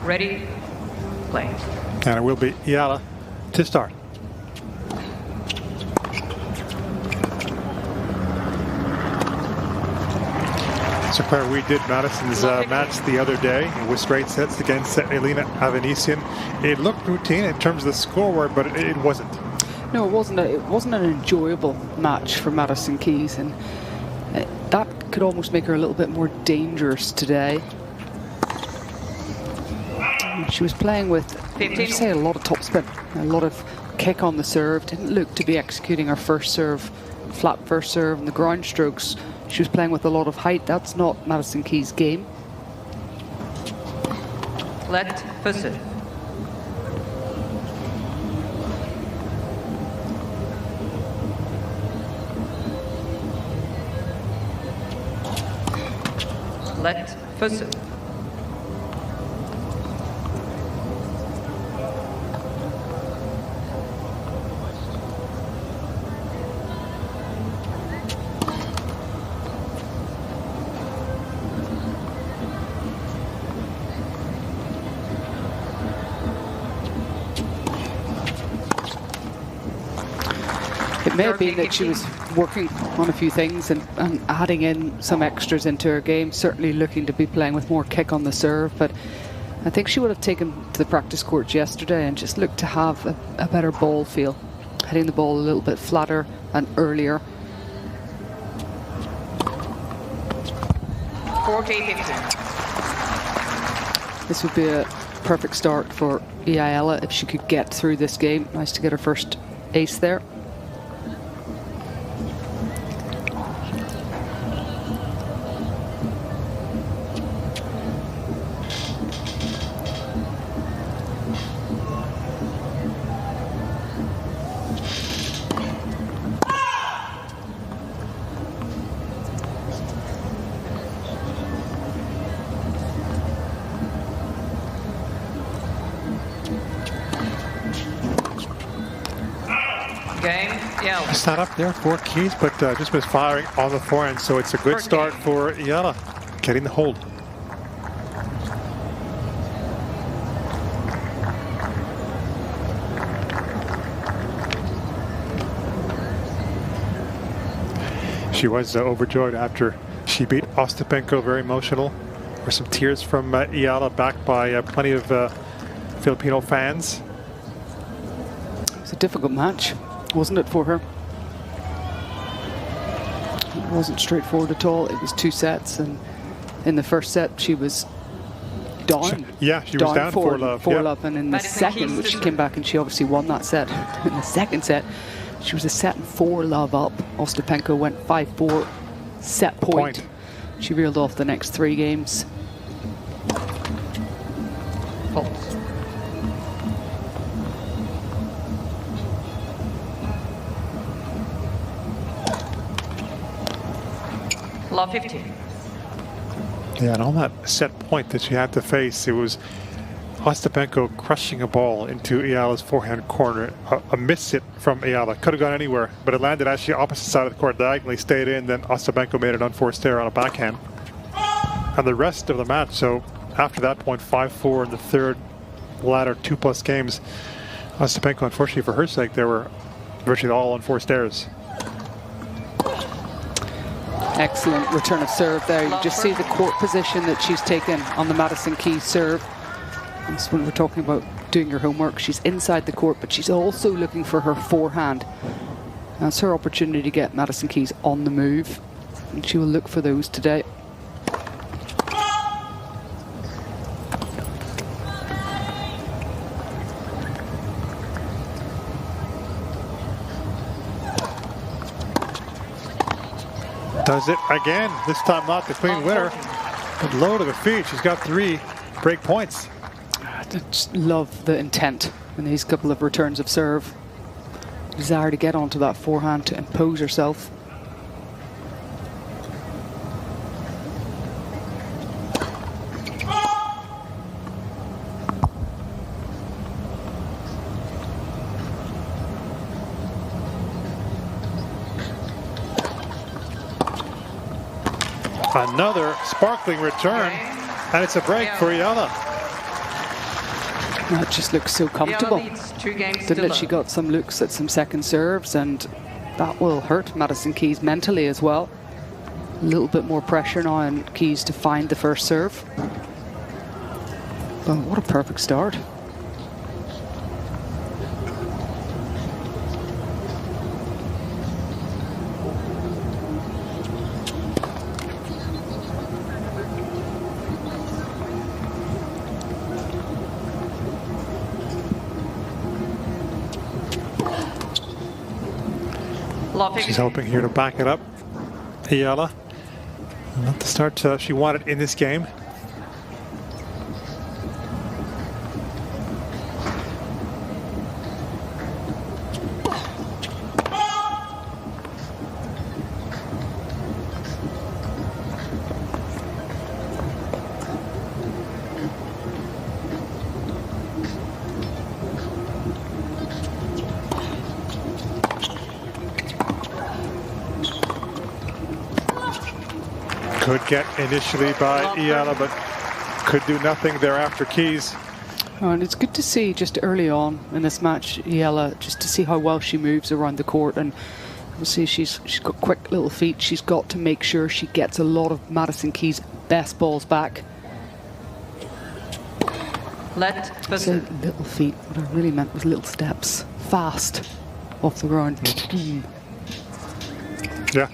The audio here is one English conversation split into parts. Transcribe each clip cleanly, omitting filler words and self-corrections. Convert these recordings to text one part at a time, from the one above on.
Ready, play. And it will be Eala to start. So Claire, we did Madison's match the other day with straight sets against Elena Avanesian. It looked routine in terms of the scoreboard, but it wasn't. No, it wasn't. It wasn't an enjoyable match for Madison Keys, and that could almost make her a little bit more dangerous today. She was playing with, I'd say, a lot of topspin, a lot of kick on the serve. Didn't look to be executing her first serve, flat first serve, and the ground strokes. She was playing with a lot of height. That's not Madison Keys' game. Let first serve. Let first serve. It may have been that she was working on a few things and adding in some extras into her game, certainly looking to be playing with more kick on the serve, but I think she would have taken to the practice courts yesterday and just looked to have a better ball feel, hitting the ball a little bit flatter and earlier. 40-15. This would be a perfect start for Eala if she could get through this game. Nice to get her first ace there. It's not up there for Keys, but just was firing on the forehand, so it's a good start for Eala, getting the hold. She was overjoyed after she beat Ostapenko, very emotional. There were some tears from Eala, backed by plenty of Filipino fans. It's a difficult match, wasn't it, for her? It wasn't straightforward at all. It was 2 sets, and in the first set she was down. She was down 4-love, and in the second, which she came back and she obviously won that set. In the second set, she was a set and 4-love up. Ostapenko went 5-4, set point. She reeled off the next 3 games. Love 15. Yeah, and on that set point that she had to face, it was Ostapenko crushing a ball into Eala's forehand corner. A miss hit from Eala. Could have gone anywhere, but it landed actually opposite side of the court, diagonally stayed in. Then Ostapenko made an unforced error on a backhand. And the rest of the match, so after that point, 5-4 in the third, latter 2+ games, Ostapenko, unfortunately for her sake, they were virtually all unforced errors. Excellent return of serve there. You just see the court position that she's taken on the Madison Keys serve. That's when we're talking about doing your homework. She's inside the court, but she's also looking for her forehand. That's her opportunity to get Madison Keys on the move, and she will look for those today. Does it again, this time not the clean winner, but low to the feet. She's got 3 break points. I just love the intent in these couple of returns of serve. Desire to get onto that forehand to impose herself. Another sparkling return, and it's a break for Eala. That just looks so comfortable. Eala leads 2 games to Didn't it? love. She got some looks at some second serves, and that will hurt Madison Keys mentally as well. A little bit more pressure now on Keys to find the first serve. But what a perfect start. She's hoping here to back it up. Eala. Not the start she wanted in this game. Could get initially by Eala, but could do nothing thereafter. Keys. Oh, and it's good to see just early on in this match, Eala, just to see how well she moves around the court. And obviously she's got quick little feet. She's got to make sure she gets a lot of Madison Keys' best balls back. Let So Person. little feet, what I really meant was little steps. Fast off the ground. Boom. Yeah.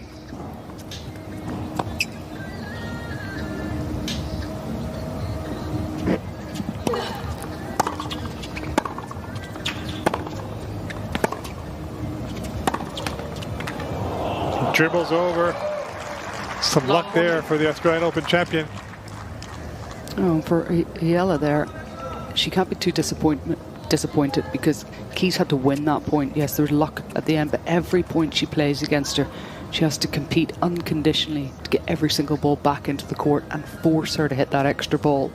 Dribbles over. Some luck there for the Australian Open champion. Oh, for Eala there, she can't be too disappointed because Keys had to win that point. Yes, there was luck at the end, but every point she plays against her, she has to compete unconditionally to get every single ball back into the court and force her to hit that extra ball.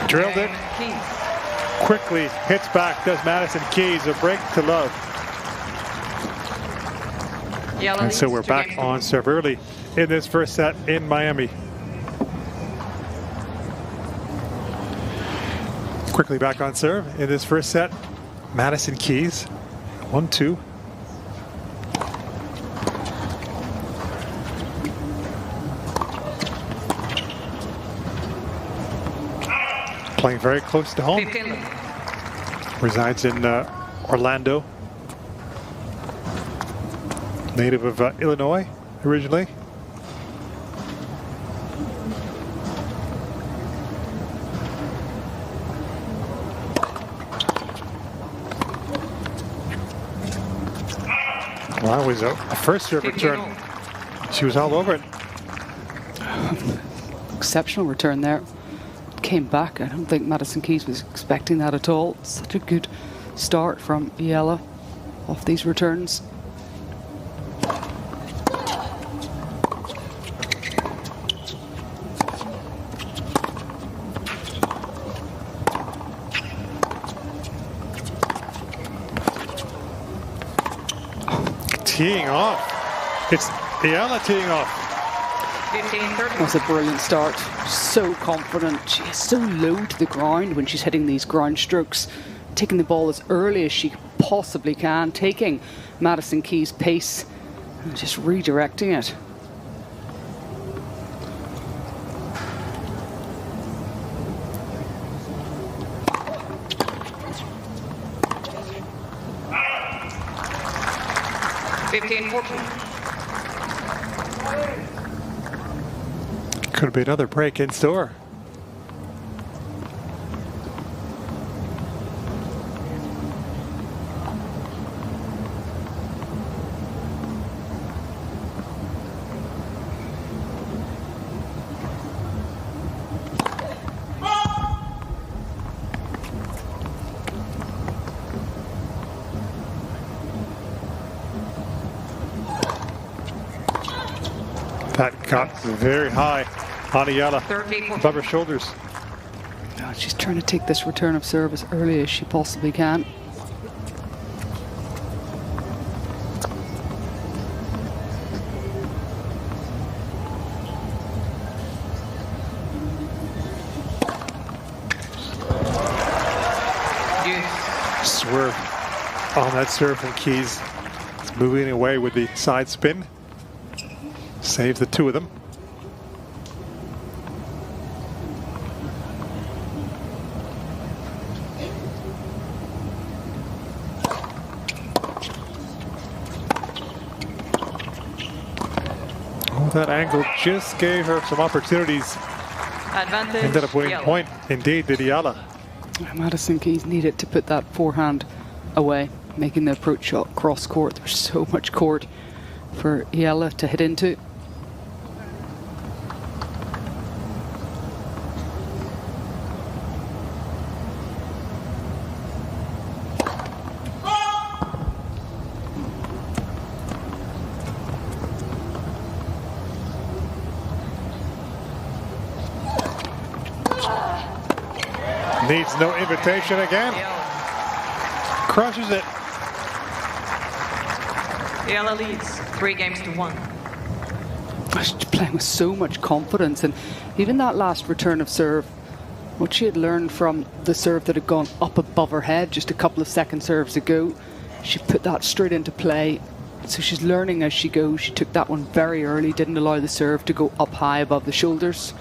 Drilled it. Keys. Quickly hits back. Does Madison Keys a break to love. Eala And so leads we're 2 back games. on serve early in this first set in Miami. Quickly back on serve in this first set. Madison Keys. 1-2. Playing very close to home. 15. Resides in Orlando. Native of Illinois originally. Well, that was a first serve 15 return. all. She was all over it. Exceptional return there. Came back. I don't think Madison Keys was expecting that at all. Such a good start from Eala off these returns. Teeing off. It's Eala teeing off. 15-30. That's a brilliant start. So confident. She is so low to the ground when she's hitting these ground strokes. Taking the ball as early as she possibly can. Taking Madison Keys' pace and just redirecting it. Could be another break in store. That got very high on Eala, above her shoulders. She's trying to take this return of serve as early as she possibly can. Swerve on that serve from Keys. It's moving away with the side spin. Saves the two of them. Oh, that angle just gave her some opportunities. Advantage. Ended up winning yellow. point. Indeed, did Eala. Madison Keys needed to put that forehand away, making the approach shot cross court. There's so much court for Eala to hit into. Needs no invitation again. Yellow. Crushes it. Eala leads 3-1. She's playing with so much confidence, and even that last return of serve, what she had learned from the serve that had gone up above her head just a couple of second serves ago, she put that straight into play. So she's learning as she goes. She took that one very early, didn't allow the serve to go up high above the shoulders.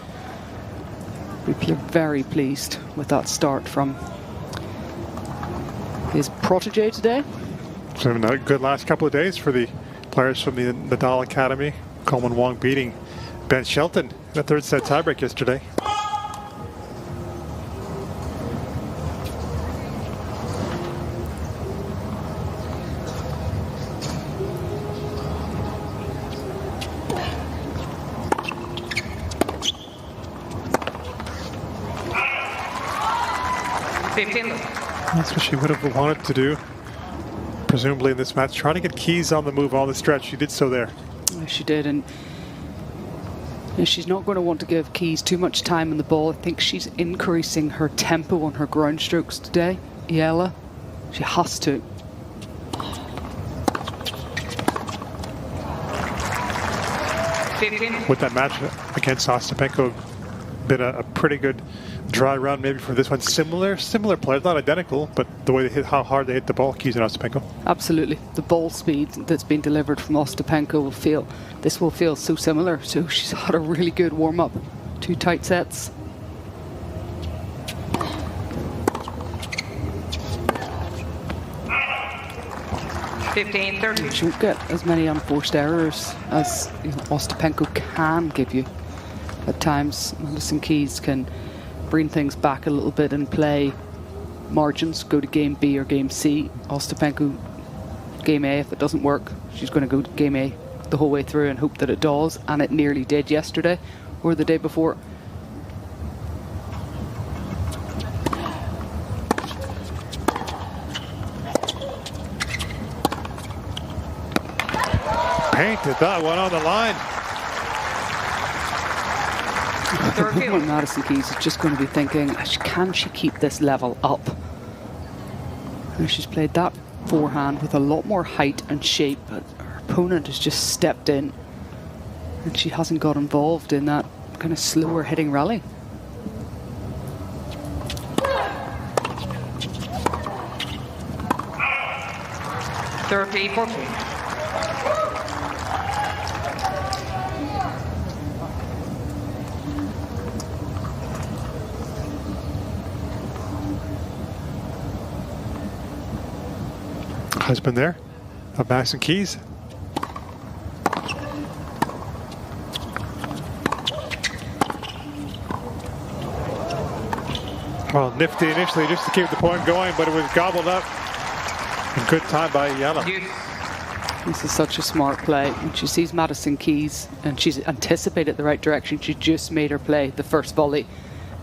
People are very pleased with that start from his protege today. So a good last couple of days for the players from the Nadal Academy. Coleman Wong beating Ben Shelton in the third set tiebreak yesterday. That's what she would have wanted to do, presumably in this match. Trying to get Keys on the move on the stretch. She did so there. She did, and she's not going to want to give Keys too much time on the ball. I think she's increasing her tempo on her ground strokes today, Eala. She has to. With that match against Ostapenko, been a pretty good dry run maybe for this one. Similar players, not identical, but the way they hit, how hard they hit the ball, Keys and Ostapenko. Absolutely. The ball speed that's been delivered from Ostapenko will feel so similar. So she's had a really good warm-up. 2 tight sets. She won't get as many unforced errors as Ostapenko can give you. At times, Madison Keys can bring things back a little bit and play margins, go to game B or game C. Ostapenko, game A, if it doesn't work, she's going to go to game A the whole way through and hope that it does, and it nearly did yesterday or the day before. Painted that one on the line. When Madison Keys is just going to be thinking, can she keep this level up? And she's played that forehand with a lot more height and shape, but her opponent has just stepped in and she hasn't got involved in that kind of slower hitting rally. Husband there of Madison Keys. Well, nifty initially just to keep the point going, but it was gobbled up. And good time by Eala. This is such a smart play. When she sees Madison Keys and she's anticipated the right direction, she just made her play the first volley.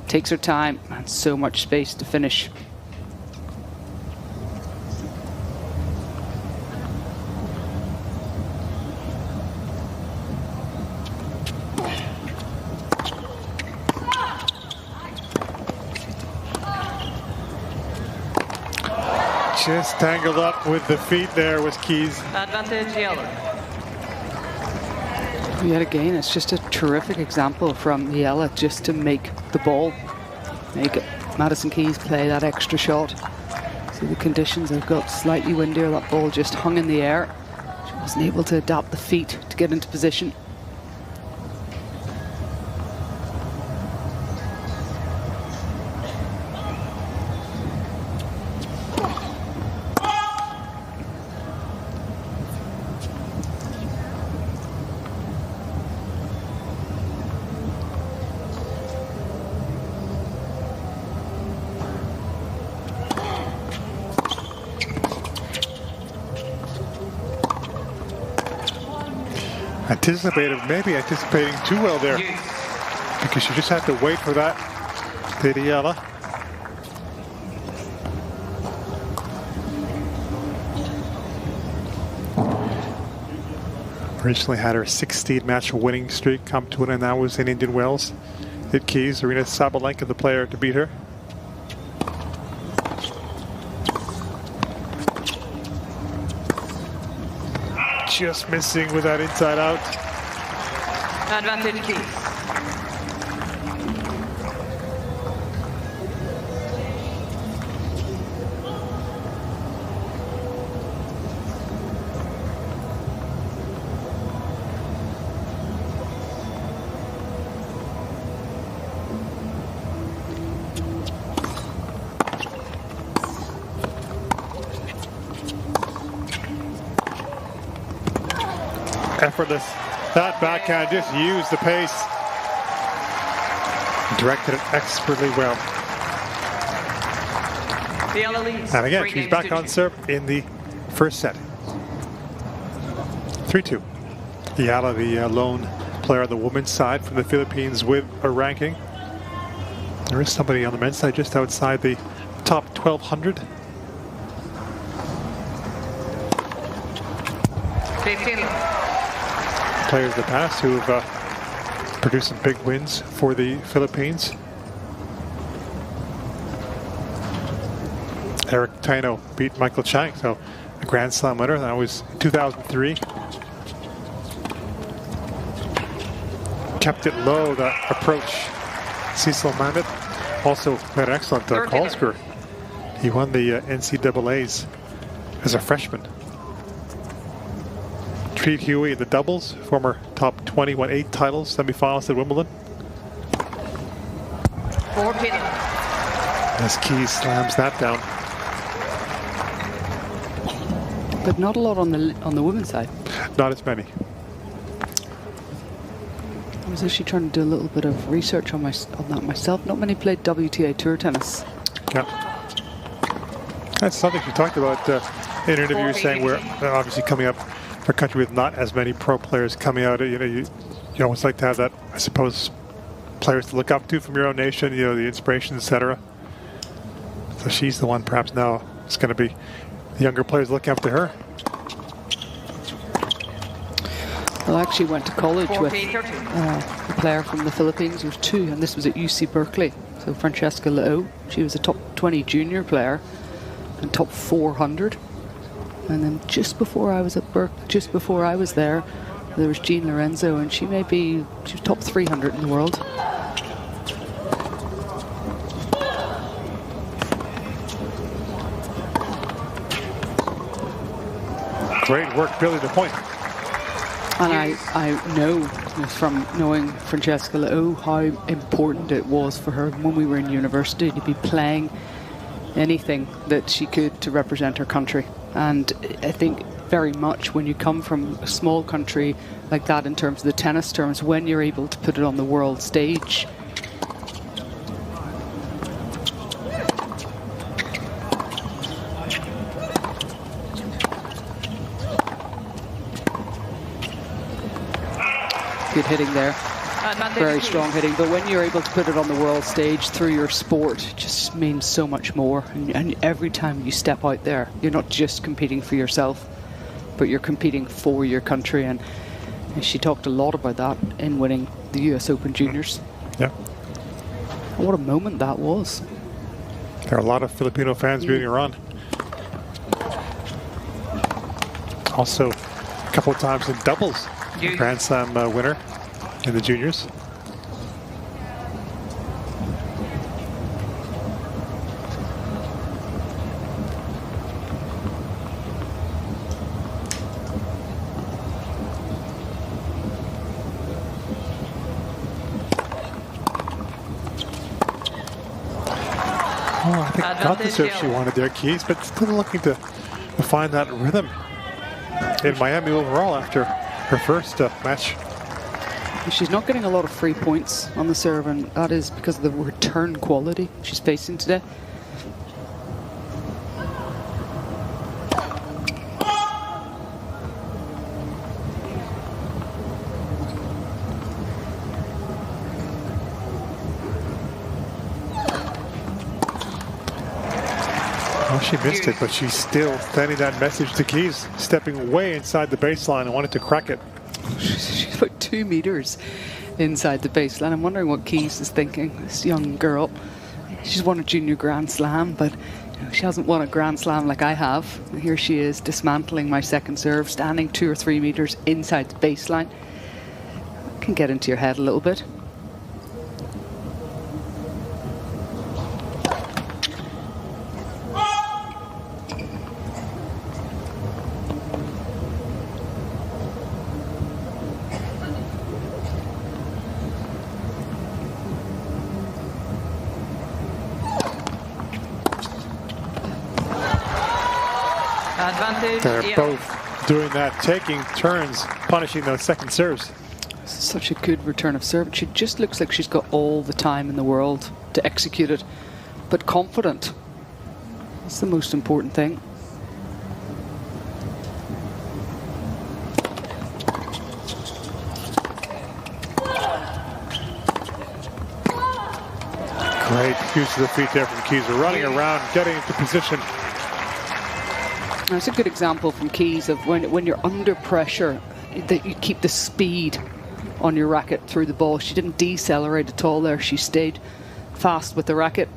Takes her time and so much space to finish. Just tangled up with the feet there was Keys. Advantage Eala. Yet again, it's just a terrific example from Eala just to make the ball, make Madison Keys play that extra shot. See the conditions have got slightly windier, that ball just hung in the air. She wasn't able to adapt the feet to get into position. Maybe anticipating too well there, because you just have to wait for that. Did Eala. Originally had her 16-match winning streak come to an end, and that was in Indian Wells. Hit Keys, Arina Sabalenka, the player to beat her. Just missing with that inside out. Advantage Keys. Effortless. That backhand just used the pace. Directed it expertly well. Eala leads. And again, she's back on serve in the first set. 3-2. Eala, the lone player on the women's side from the Philippines with a ranking. There is somebody on the men's side just outside the top 1,200. 15. Players of the past who have produced some big wins for the Philippines. Eric Taino beat Michael Chang, so a Grand Slam winner. That was 2003. Kept it low, that approach. Cecil Mamet also had an excellent call score. He won the NCAAs as a freshman. Treat Huey in the doubles, former top 20, won 8 titles, semifinals at Wimbledon. 14. As Keys slams that down. But not a lot on the women's side. Not as many. I was actually trying to do a little bit of research on that myself. Not many played WTA tour tennis. Yeah. That's something she talked about in an interview, saying we're obviously coming up for a country with not as many pro players coming out. You know, you always like to have that, I suppose, players to look up to from your own nation, you know, the inspiration, etc. So she's the one perhaps now it's going to be the younger players looking up to her. Well, I actually went to college with a player from the Philippines. There was 2, and this was at UC Berkeley. So Francesca Leao, she was a top 20 junior player and top 400. And then just before I was at just before I was there was Jean Lorenzo, and she was top 300 in the world. Great work building the point. And I know from knowing Francesca Leao how important it was for her when we were in university to be playing anything that she could to represent her country. And I think very much when you come from a small country like that in terms of the tennis terms, when you're able to put it on the world stage, good hitting there, very strong hitting, but when you're able to put it on the world stage through your sport, it just means so much more. And every time you step out there, you're not just competing for yourself, but you're competing for your country. And she talked a lot about that in winning the US Open Juniors. Yeah. And what a moment that was. There are a lot of Filipino fans rooting her on. Also, a couple of times in doubles, Grand Slam winner in the juniors. Oh, I think not the serve she wanted there, Keys, but still looking to find that rhythm in Miami overall after her first match. She's not getting a lot of free points on the serve, and that is because of the return quality she's facing today. Well, she missed it, but she's still sending that message to Keys, stepping way inside the baseline and wanted to crack it. She's about 2 meters inside the baseline. I'm wondering what Keys is thinking, this young girl. She's won a junior Grand Slam, but she hasn't won a Grand Slam like I have. And here she is dismantling my second serve, standing 2 or 3 meters inside the baseline. Can get into your head a little bit. They're both doing that, taking turns, punishing those second serves. Such a good return of serve. She just looks like she's got all the time in the world to execute it, but confident. That's the most important thing. Great use of the feet there from Keys. We're running around, getting into position. That's a good example from Keys of when you're under pressure, that you keep the speed on your racket through the ball. She didn't decelerate at all there. She stayed fast with the racket.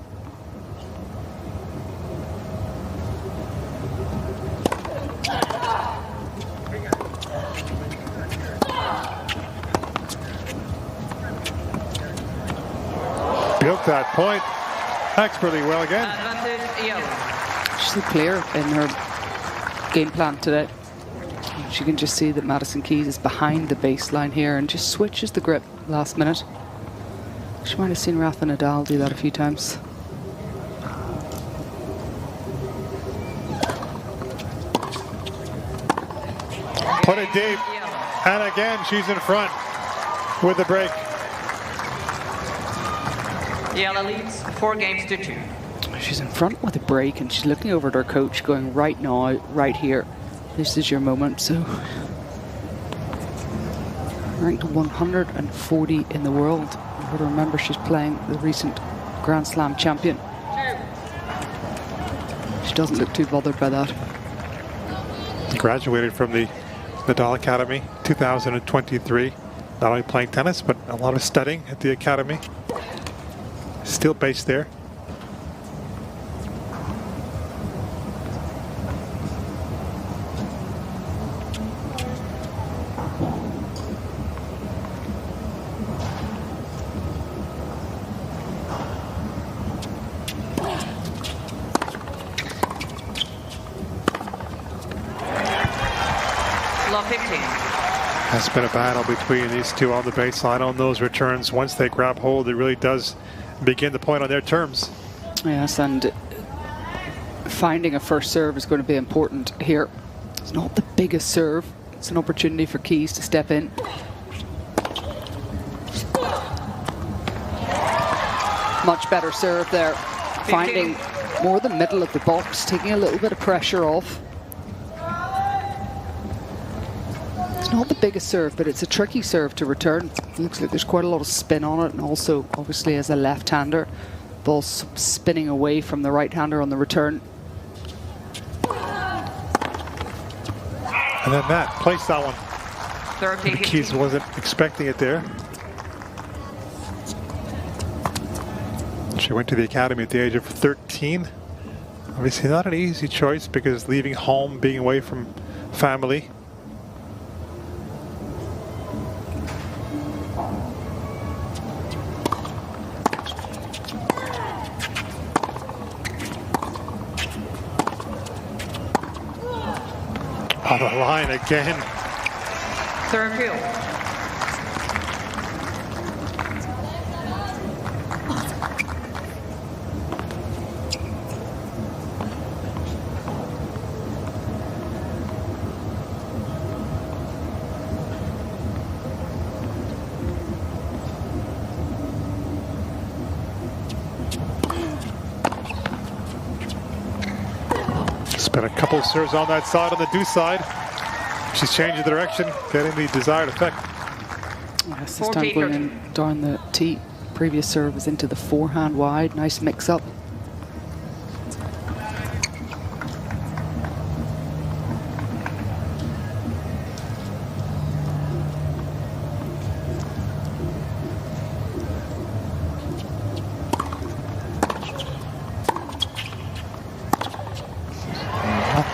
Built that point expertly well again. She's clear in her game plan today. She can just see that Madison Keys is behind the baseline here and just switches the grip last minute. She might have seen Rafa Nadal do that a few times. Put it deep, and again she's in front with the break. Eala leads 4 games to 2. She's in front with a break and she's looking over at her coach going, right now, right here, this is your moment. So ranked 140 in the world. You've got to remember she's playing the recent Grand Slam champion. She doesn't look too bothered by that. Graduated from the Nadal Academy 2023. Not only playing tennis, but a lot of studying at the academy. Still based there. It's been a battle between these two on the baseline on those returns. Once they grab hold, it really does begin the point on their terms. Yes, and finding a first serve is going to be important here. It's not the biggest serve. It's an opportunity for Keys to step in. Much better serve there. Finding more the middle of the box, taking a little bit of pressure off. Not the biggest serve, but it's a tricky serve to return. It looks like there's quite a lot of spin on it, and also obviously as a left-hander, ball spinning away from the right-hander on the return. And then Matt placed that one. Keys wasn't expecting it there. She went to the academy at the age of 13. Obviously not an easy choice, because leaving home, being away from family. On the line again. Third field. Been a couple of serves on that side, on the deuce side. She's changing the direction, getting the desired effect. Yes, this time going in down the tee. Previous serve was into the forehand wide. Nice mix up.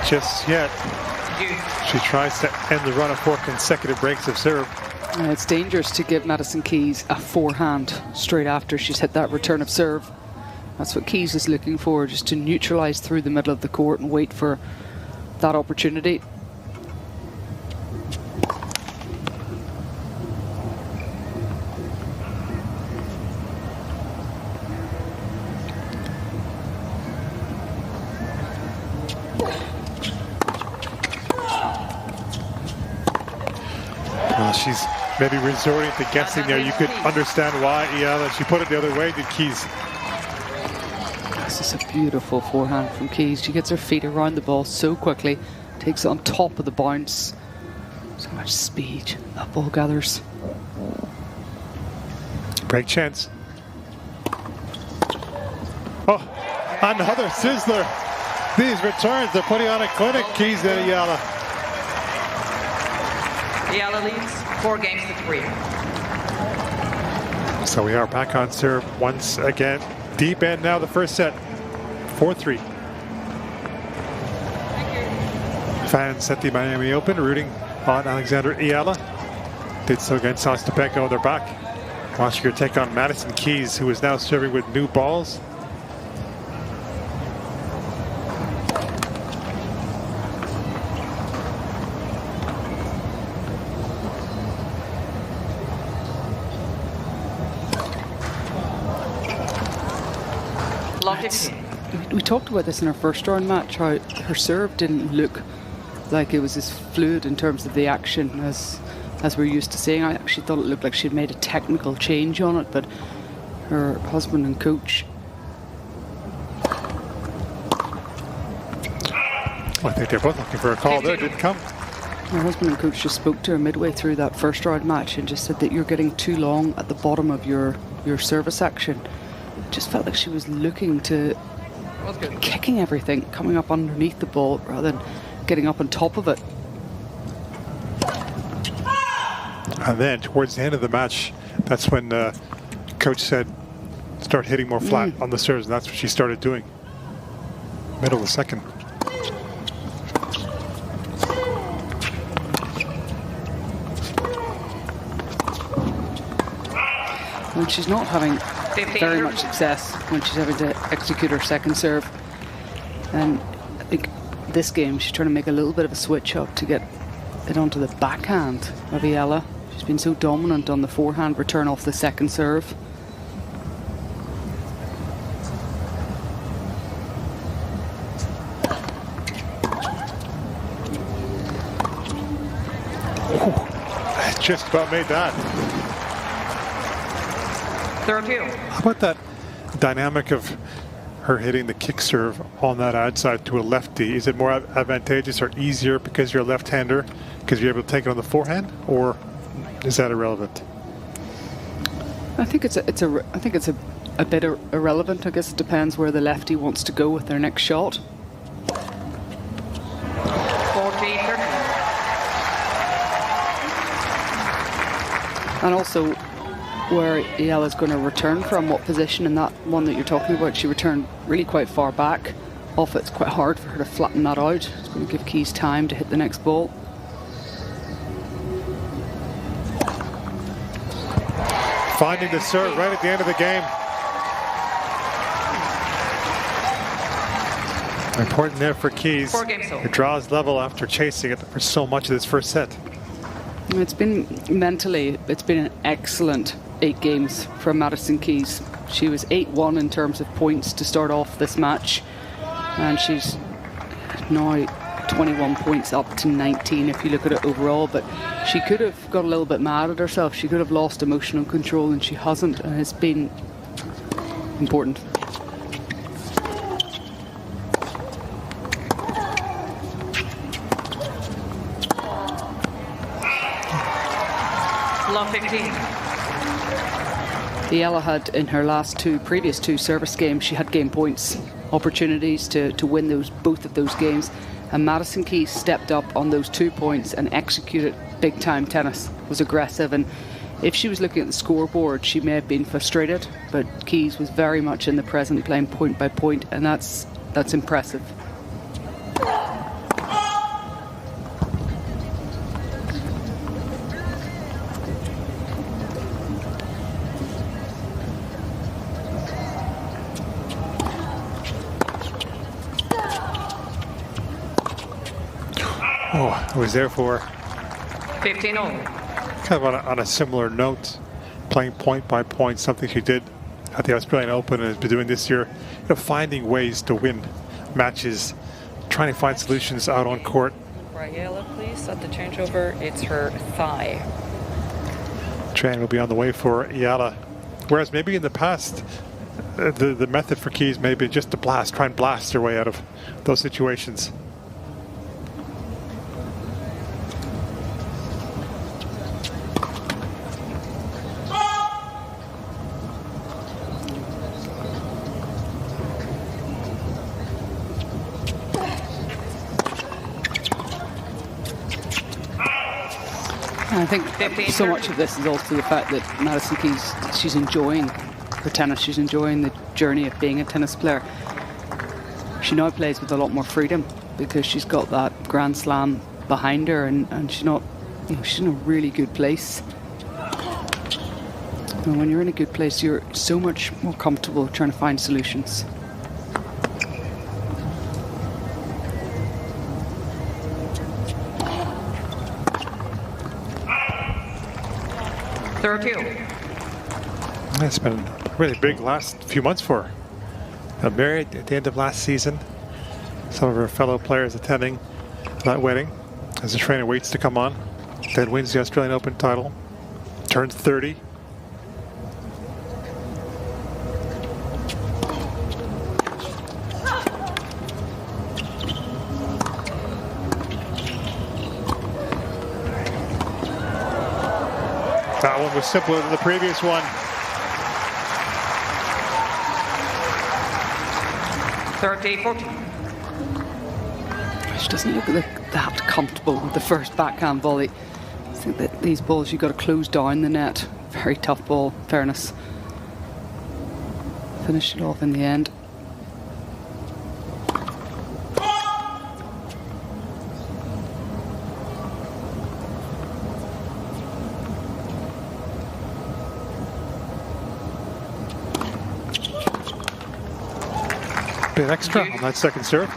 Just yet. She tries to end the run of 4 consecutive breaks of serve. It's dangerous to give Madison Keys a forehand straight after she's hit that return of serve. That's what Keys is looking for, just to neutralise through the middle of the court and wait for that opportunity. She's maybe resorting to guessing there. You could understand why Eala, she put it the other way, did Keys. This is a beautiful forehand from Keys. She gets her feet around the ball so quickly, takes it on top of the bounce. So much speed that ball gathers. Break chance. Oh, another sizzler. These returns, they're putting on a clinic, Keys and Eala. Eala leads 4-3. So we are back on serve once again. Deep end now, the first set. 4-3. Fans at the Miami Open rooting on Alexandra Eala. Did so against Ostapenko on their back. Watching her take on Madison Keys, who is now serving with new balls. We talked about this in our first round match, how her serve didn't look like it was as fluid in terms of the action as we're used to seeing. I actually thought it looked like she'd made a technical change on it, but her husband and coach... I think they're both looking for a call there, didn't come. Her husband and coach just spoke to her midway through that first round match and just said that you're getting too long at the bottom of your service action. It just felt like she was looking to kicking everything, coming up underneath the ball rather than getting up on top of it. And then towards the end of the match, that's when coach said start hitting more flat on the serves, and that's what she started doing. Middle of the second. When she's not having very much success, when she's having to execute her second serve, and I think this game she's trying to make a little bit of a switch up to get it onto the backhand of Eala. She's been so dominant on the forehand return off the second serve. Oh, just about made that. How about that dynamic of her hitting the kick serve on that outside to a lefty? Is it more advantageous or easier because you're a left-hander because you're able to take it on the forehand, or is that irrelevant? I think it's a bit irrelevant. I guess it depends where the lefty wants to go with their next shot. 14-13. And also where Eala is going to return from, what position. In that one that you're talking about, she returned really quite far back off it. It's quite hard for her to flatten that out. It's going to give Keys time to hit the next ball. Finding the serve right at the end of the game. Important there for Keys. It draws level after chasing it for so much of this first set. It's been mentally, it's been an excellent 8 games from Madison Keys. She was 8-1 in terms of points to start off this match, and she's now 21 points up to 19 if you look at it overall. But she could have got a little bit mad at herself. She could have lost emotional control, and she hasn't, and it's been important. Love 15. Eala had in her previous two service games, she had game points opportunities to win both of those games, and Madison Keys stepped up on those 2 points and executed big time tennis, was aggressive, and if she was looking at the scoreboard she may have been frustrated, but Keys was very much in the present, playing point by point, and that's impressive. Oh, I was there for 15-0. kind of on a similar note, playing point by point, something she did at the Australian Open and has been doing this year, finding ways to win matches, trying to find solutions out on court. Right, Eala, please, at the changeover, it's her thigh. Train will be on the way for Eala. Whereas maybe in the past, the method for Keys may be just to try and blast her way out of those situations. I think so much of this is also the fact that Madison Keys, she's enjoying her tennis, she's enjoying the journey of being a tennis player. She now plays with a lot more freedom because she's got that Grand Slam behind her, and she's not, she's in a really good place. And when you're in a good place, you're so much more comfortable trying to find solutions. It's been a really big last few months for her. Got married at the end of last season. Some of her fellow players attending that wedding as the trainer waits to come on. Then wins the Australian Open title. Turns 30. That one was simpler than the previous one. 30-14. She doesn't look that comfortable with the first backhand volley. I think that these balls, you've got to close down the net. Very tough ball, fairness. Finish it off in the end. Bit extra on that second serve.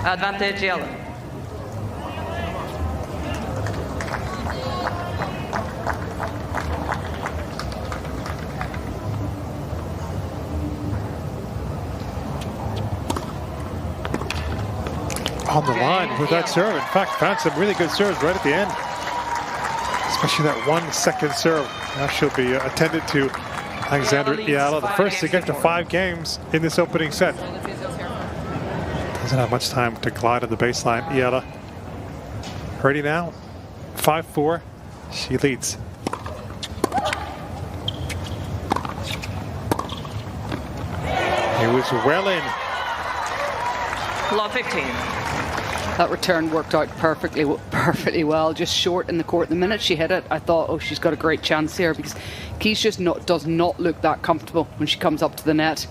Advantage Eala. On the line with that serve. In fact, found some really good serves right at the end. Especially that 1 second serve. Now she'll be attended to Alexandra Eala, the first to get to 5 games in this opening set. Doesn't have much time to glide on the baseline. Eala ready now. 5-4. She leads. It was well in. Love 15. That return worked out perfectly well, just short in the court. The minute she hit it, I thought, oh, she's got a great chance here, because Keys just does not look that comfortable when she comes up to the net.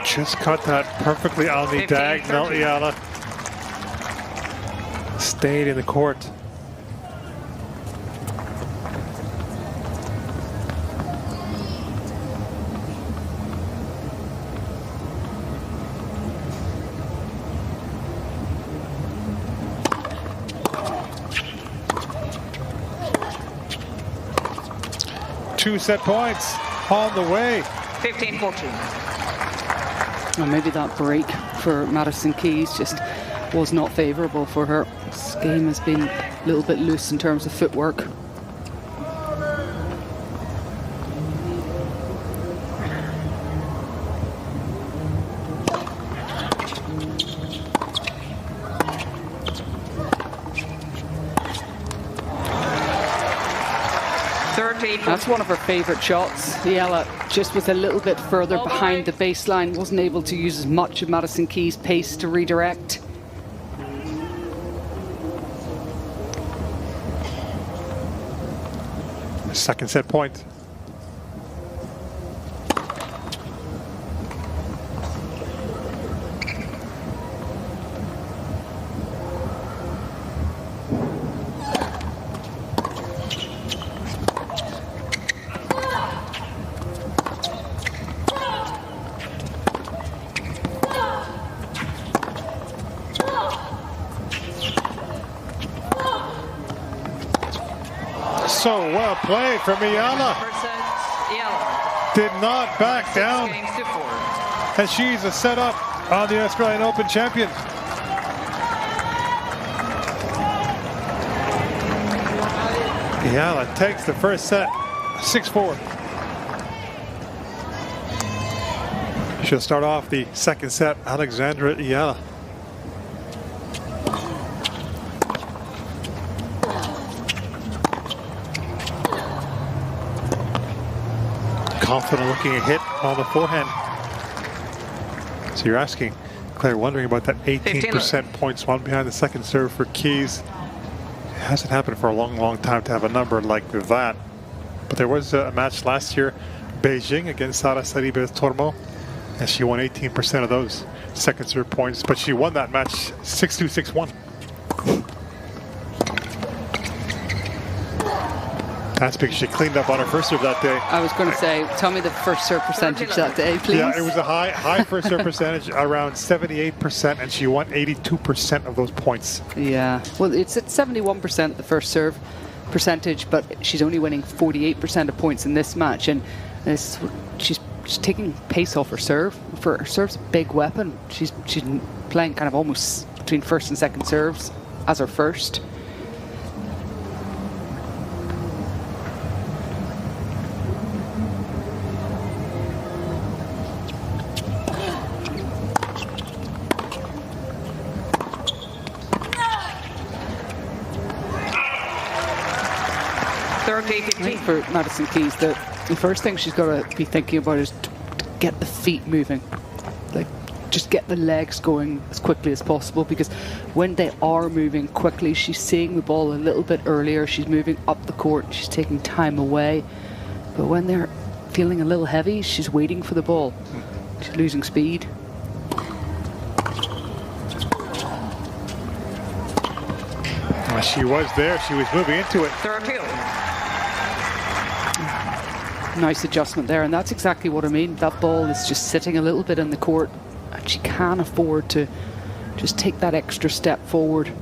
Just cut that perfectly on the 15, diagonal. 13. Eala stayed in the court. Two set points on the way. 15-14. Or maybe that break for Madison Keys just was not favourable for her. This game has been a little bit loose in terms of footwork. That's one of her favourite shots. Eala just was a little bit further behind the baseline, wasn't able to use as much of Madison Keys' pace to redirect. Second set point. So well played from Eala. Eala. Did not back down. 6 games to 4. And she's a set up on the Australian Open champion. Eala takes the first set, 6-4. She'll start off the second set, Alexandra Eala. Confident looking a hit on the forehand. So you're asking, Claire, wondering about that 18% points one behind the second serve for Keys. It hasn't happened for a long time to have a number like that. But there was a match last year, Beijing against Sara Saribes Tormo, and she won 18% of those second serve points. But she won that match 6-2, 6-1. That's because she cleaned up on her first serve that day. I was going to say, tell me the first serve percentage that day, please. Yeah, it was a high first serve percentage, around 78%, and she won 82% of those points. Yeah, well, it's at 71% the first serve percentage, but she's only winning 48% of points in this match, and she's taking pace off her serve. For her serve's a big weapon. She's playing kind of almost between first and second serves as her first. I think for Madison Keys, the first thing she's got to be thinking about is to get the feet moving. Like, just get the legs going as quickly as possible, because when they are moving quickly, she's seeing the ball a little bit earlier. She's moving up the court. She's taking time away. But when they're feeling a little heavy, she's waiting for the ball. She's losing speed. She was there. She was moving into it. Nice adjustment there, and that's exactly what I mean. That ball is just sitting a little bit in the court, and she can afford to just take that extra step forward.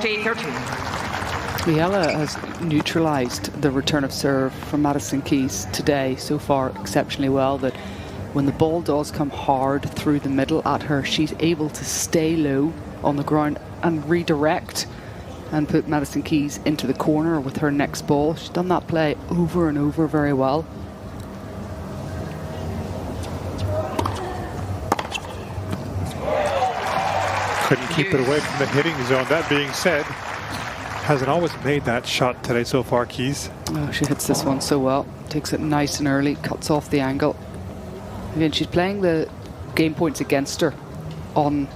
40-13. Eala has neutralised the return of serve from Madison Keys today so far exceptionally well, that when the ball does come hard through the middle at her, she's able to stay low on the ground and redirect and put Madison Keys into the corner with her next ball. She's done that play over and over very well. Couldn't keep it away from the hitting zone. That being said, hasn't always made that shot today so far, Keys. Oh, she hits this one so well. Takes it nice and early, cuts off the angle. Again, she's playing the game points against her on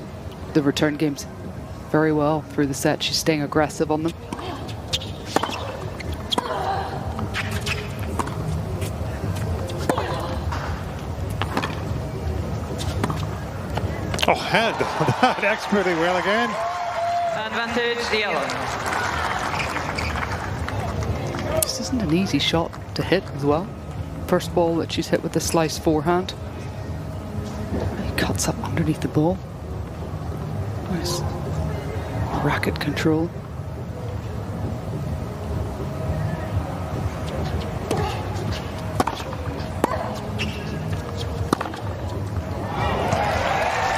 the return games very well through the set. She's staying aggressive on them. Oh, hand that expertly well again. Advantage, Eala. This isn't an easy shot to hit as well. First ball that she's hit with the slice forehand. He cuts up underneath the ball. Nice racket control.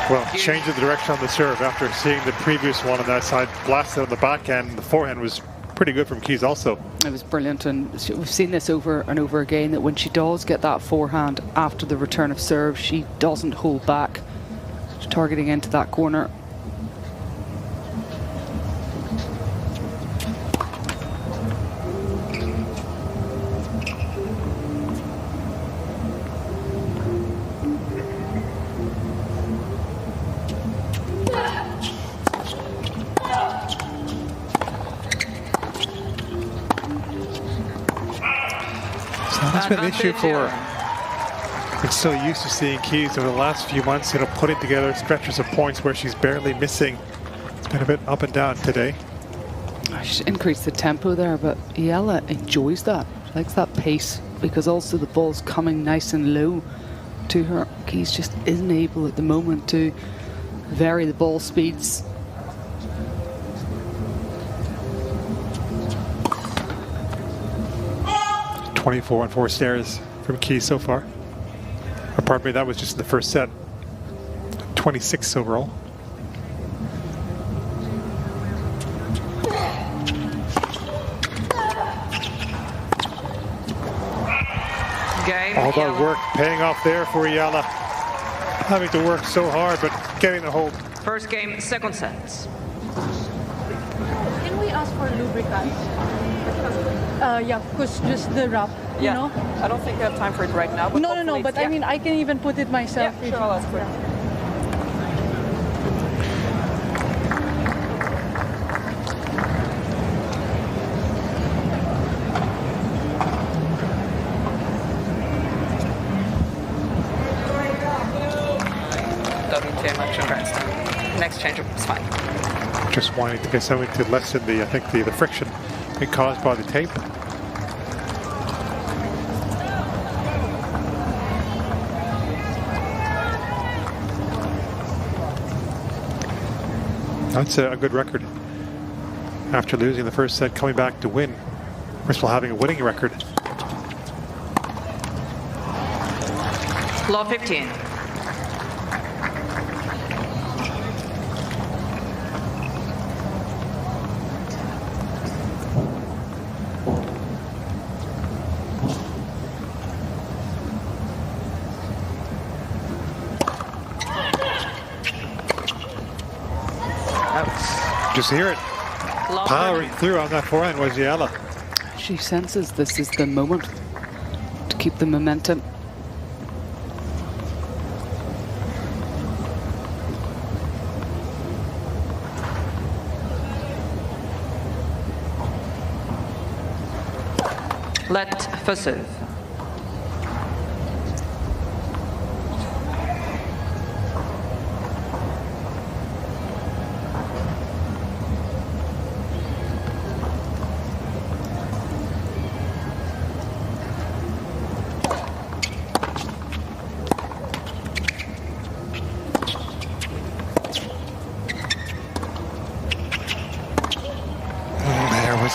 Well, change the direction on the serve after seeing the previous one on that side. Blasted on the backhand. The forehand was pretty good from Keys also. It was brilliant, and we've seen this over and over again, that when she does get that forehand after the return of serve, she doesn't hold back. She's targeting into that corner. That's been an issue for her. Been so used to seeing Keys over the last few months, putting together stretches of points where she's barely missing. It's been a bit up and down today. She's increased the tempo there, but Eala enjoys that. She likes that pace, because also the ball's coming nice and low to her. Keys just isn't able at the moment to vary the ball speeds. On 4 stairs from Keys so far. Or pardon me, that was just in the first set. 26 overall. Game, All that Eala. work paying off there for Eala. Having to work so hard, but getting the hold. First game, second set. Can we ask for lubricant? Yeah, because just the wrap, you know? I don't think I have time for it right now. But No, but I mean, I can even put it myself. Yeah, sure, I'll ask for it. WTA match in grandstand. Next change is fine. Just wanting to get something to lessen the, I think, the friction being caused by the tape. That's a good record. After losing the first set, coming back to win. We're still having a winning record. Law 15. Just hear it. Powering through on that forehand was Eala. She senses this is the moment to keep the momentum. Let for serve.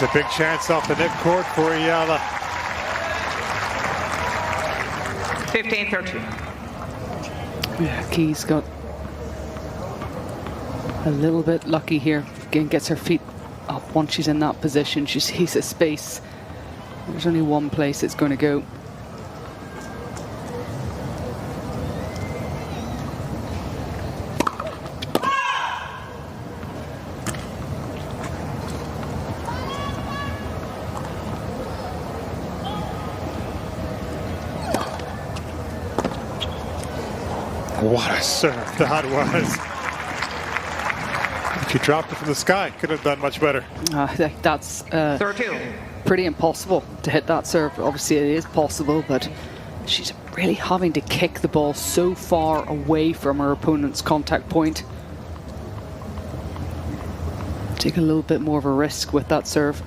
There's a big chance off the net court for Eala. 15-13. Yeah, Keys got a little bit lucky here. Again, gets her feet up once she's in that position. She sees a space. There's only one place it's going to go. What a serve that was. If you dropped it from the sky, could have done much better. I think that's 13. pretty impossible to hit that serve. Obviously it is possible, but she's really having to kick the ball so far away from her opponent's contact point. Take a little bit more of a risk with that serve.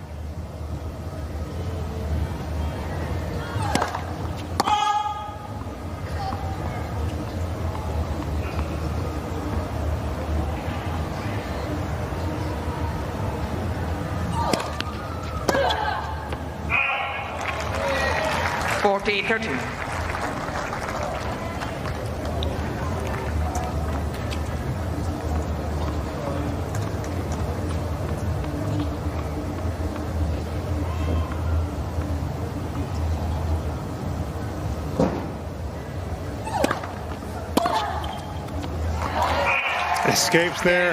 Escapes there.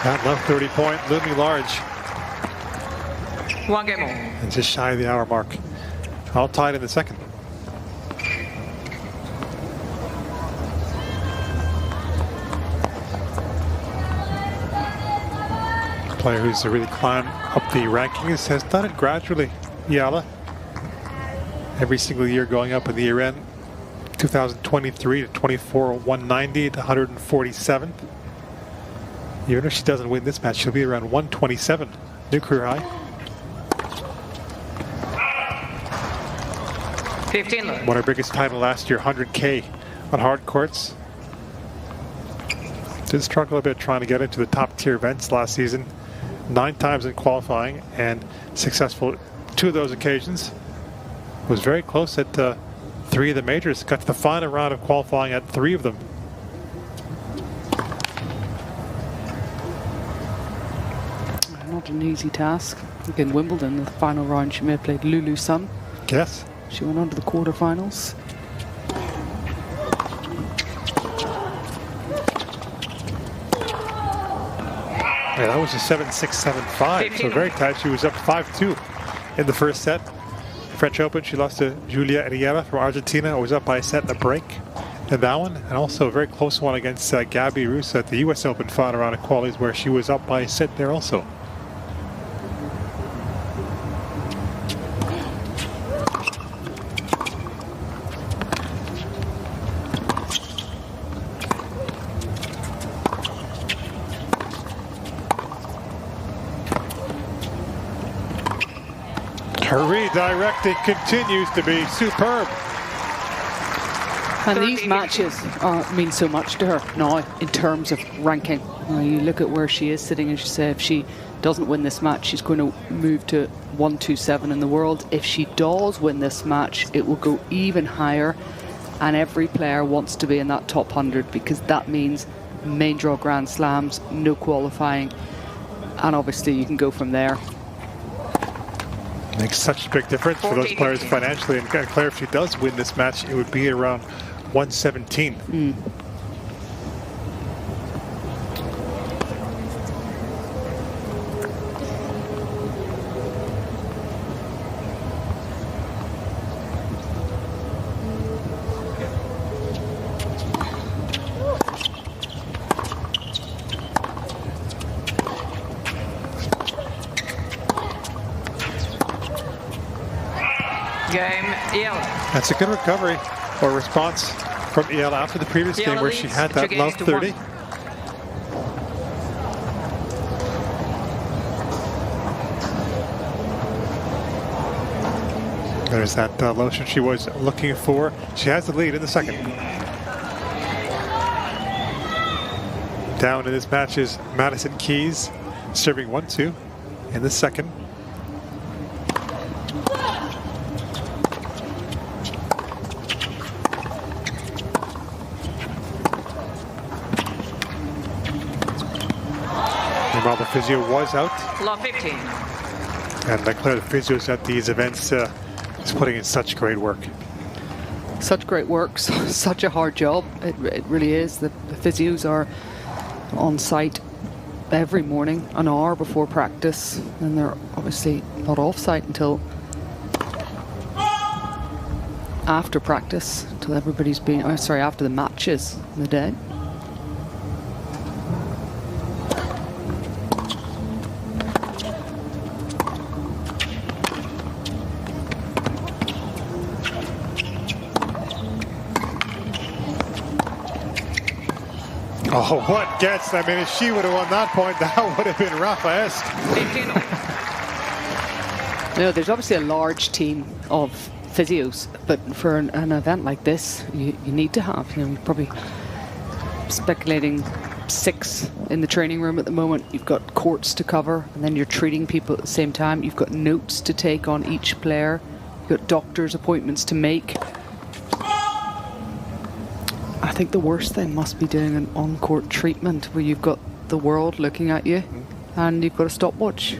That left 30 point, looming large. 1 game on. And just shy of the hour mark. All tied in the second. Player who's really climbed up the rankings has done it gradually. Eala. Every single year going up in the year end. 2023 to 24, 190 to 147th. Even if she doesn't win this match, she'll be around 127. New career high. 15. Won her biggest title last year, 100K on hard courts. Did struggle a bit trying to get into the top tier events last season. 9 times in qualifying and successful 2 of those occasions. Was very close at 3 of the majors. Got to the final round of qualifying at 3 of them. Not an easy task. In Wimbledon, the final round, she may have played Lulu Sun. Yes. She went on to the quarterfinals. Yeah, that was a 7-6, 7-5. So very tight. She was up 5-2 in the first set. French Open, she lost to Julia Eala from Argentina. Was up by a set and a break in that one. And also a very close one against Gabby Russo at the US Open final round of qualies, where she was up by a set there also. Her redirecting continues to be superb. And these matches mean so much to her now in terms of ranking. You look at where she is sitting, as you say, if she doesn't win this match, she's going to move to 127 in the world. If she does win this match, it will go even higher. And every player wants to be in that top 100, because that means main draw Grand Slams, no qualifying. And obviously you can go from there. Makes such a big difference for those players financially. And Claire, if she does win this match, it would be around 117. Game, Eala. That's a good recovery or response from Eala after the previous game where she had that love 30. There's that lotion she was looking for. She has the lead in the second. Down in this match is Madison Keys, serving 1-2. in the second. While the physio was out. Love 15. And Claire, the physios at these events is putting in such great work. Such great work, such a hard job. It really is. The physios are on site every morning, an hour before practice, and they're obviously not off site until after practice, until everybody's been, after the matches in the day. Oh, what gets? I mean, if she would have won that point, that would have been Rafa-esque. No, there's obviously a large team of physios, but for an event like this, you need to have, probably speculating 6 in the training room at the moment. You've got courts to cover, and then you're treating people at the same time. You've got notes to take on each player. You've got doctor's appointments to make. I think the worst thing must be doing an on-court treatment where you've got the world looking at you and you've got a stopwatch.